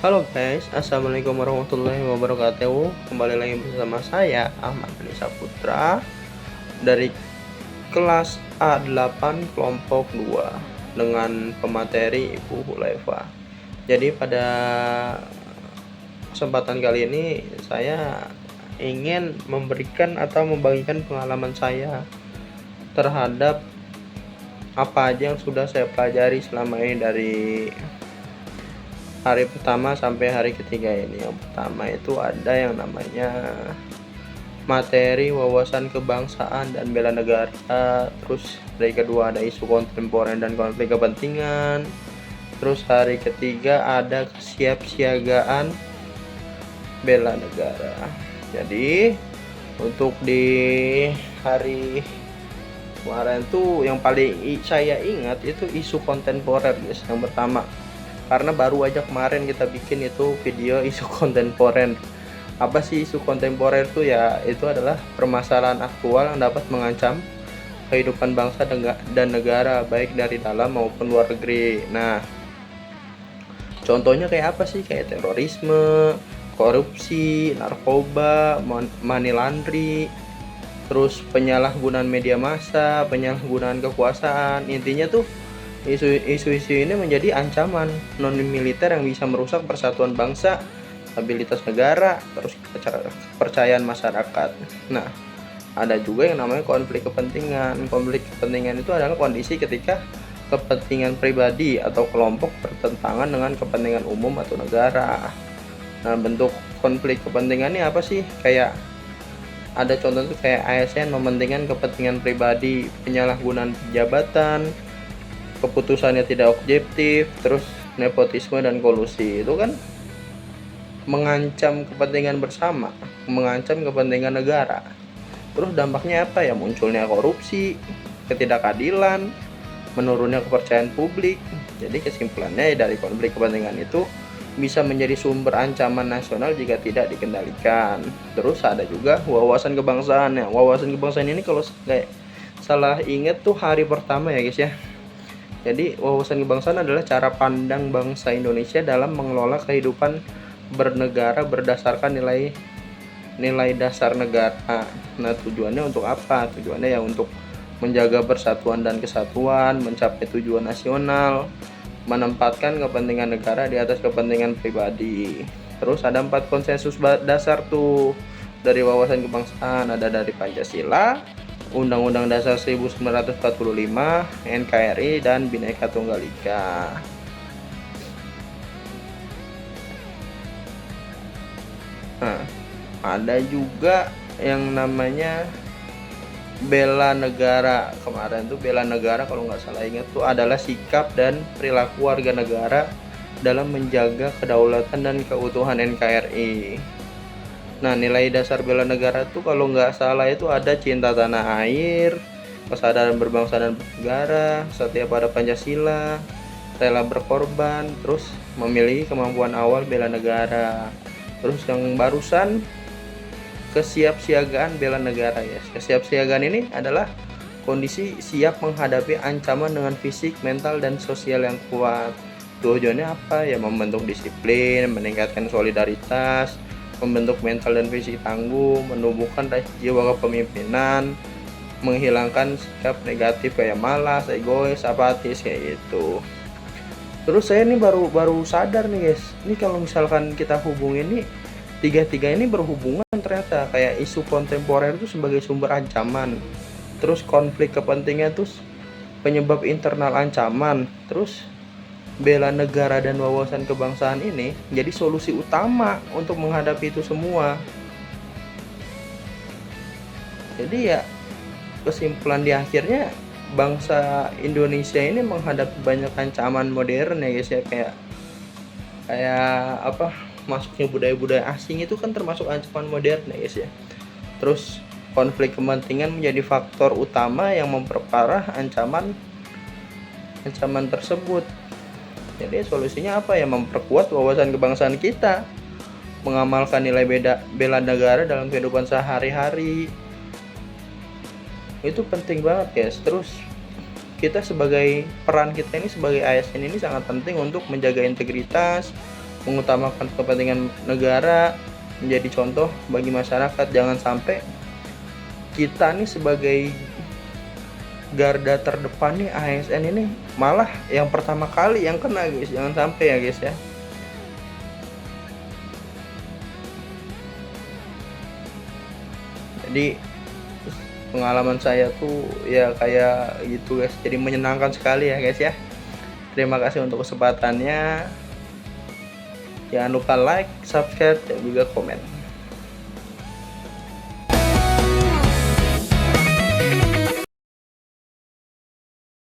Halo guys, assalamualaikum warahmatullahi wabarakatuh. Kembali lagi bersama saya Ahmad Anissa Putra dari kelas A8 kelompok 2 dengan pemateri Ibu Hulaifa. Jadi pada kesempatan kali ini saya ingin memberikan atau membagikan pengalaman saya terhadap apa aja yang sudah saya pelajari selama ini dari hari pertama sampai hari ketiga ini. Yang pertama itu ada yang namanya materi wawasan kebangsaan dan bela negara. Terus hari kedua ada isu kontemporer dan konflik kepentingan. Terus hari ketiga ada kesiapsiagaan bela negara. Jadi untuk di hari kemarin tuh yang paling saya ingat itu isu kontemporer guys, yang pertama, karena baru aja kemarin kita bikin itu video isu kontemporer. Apa sih isu kontemporer itu? Ya itu adalah permasalahan aktual yang dapat mengancam kehidupan bangsa dan negara baik dari dalam maupun luar negeri. Nah, contohnya kayak apa sih? Kayak terorisme, korupsi, narkoba, money laundry, terus penyalahgunaan media massa, penyalahgunaan kekuasaan. Intinya tuh isu-isu ini menjadi ancaman non militer yang bisa merusak persatuan bangsa, stabilitas negara, terus kepercayaan masyarakat. Nah, ada juga yang namanya konflik kepentingan. Konflik kepentingan itu adalah kondisi ketika kepentingan pribadi atau kelompok bertentangan dengan kepentingan umum atau negara. Nah, bentuk konflik kepentingan ini apa sih? Kayak ada contoh tuh kayak ASN mementingkan kepentingan pribadi, penyalahgunaan jabatan, keputusannya tidak objektif, terus nepotisme dan kolusi. Itu kan mengancam kepentingan bersama, mengancam kepentingan negara. Terus dampaknya apa ya? Munculnya korupsi, ketidakadilan, menurunnya kepercayaan publik. Jadi kesimpulannya dari konflik kepentingan itu bisa menjadi sumber ancaman nasional jika tidak dikendalikan. Terus ada juga wawasan kebangsaan. Ya, wawasan kebangsaan ini kalau kayak salah ingat tuh hari pertama ya guys ya. Jadi wawasan kebangsaan adalah cara pandang bangsa Indonesia dalam mengelola kehidupan bernegara berdasarkan nilai dasar negara. Nah, tujuannya untuk apa? Tujuannya ya untuk menjaga persatuan dan kesatuan, mencapai tujuan nasional, menempatkan kepentingan negara di atas kepentingan pribadi. Terus ada 4 konsensus dasar tuh dari wawasan kebangsaan. Ada dari Pancasila, Undang-Undang Dasar 1945, NKRI, dan Bhinneka Tunggal Ika. Nah, ada juga yang namanya bela negara. Kemarin tuh bela negara kalau nggak salah ingat tuh adalah sikap dan perilaku warga negara dalam menjaga kedaulatan dan keutuhan NKRI. Nah, nilai dasar bela negara tuh kalau nggak salah itu ada cinta tanah air, kesadaran berbangsa dan bernegara, setia pada Pancasila, rela berkorban, terus memiliki kemampuan awal bela negara. Terus yang barusan kesiapsiagaan bela negara ya. Kesiapsiagaan ini adalah kondisi siap menghadapi ancaman dengan fisik, mental, dan sosial yang kuat. Tujuannya apa ya? Membentuk disiplin, meningkatkan solidaritas, membentuk mental dan fisik tangguh, menumbuhkan jiwa kepemimpinan, menghilangkan sikap negatif kayak malas, egois, apatis kayak gitu. Terus saya ini baru sadar nih guys, ini kalau misalkan kita hubungin nih tiga-tiga ini berhubungan ternyata. Kayak isu kontemporer itu sebagai sumber ancaman, terus konflik kepentingan itu penyebab internal ancaman, terus bela negara dan wawasan kebangsaan ini jadi solusi utama untuk menghadapi itu semua. Jadi ya kesimpulan di akhirnya bangsa Indonesia ini menghadapi banyak ancaman modern ya guys ya, kayak apa, masuknya budaya-budaya asing itu kan termasuk ancaman modern ya guys ya. Terus konflik kepentingan menjadi faktor utama yang memperparah ancaman tersebut. Jadi solusinya apa ya? Memperkuat wawasan kebangsaan kita, mengamalkan nilai bela negara dalam kehidupan sehari-hari. Itu penting banget guys. Terus peran kita ini sebagai ASN ini sangat penting untuk menjaga integritas, mengutamakan kepentingan negara, menjadi contoh bagi masyarakat. Jangan sampai kita nih sebagai garda terdepan nih, ASN ini malah yang pertama kali yang kena guys. Jangan sampai ya guys ya. Jadi pengalaman saya tuh ya kayak gitu guys, jadi menyenangkan sekali ya guys ya. Terima kasih untuk kesempatannya. Jangan lupa like, subscribe, dan juga komen.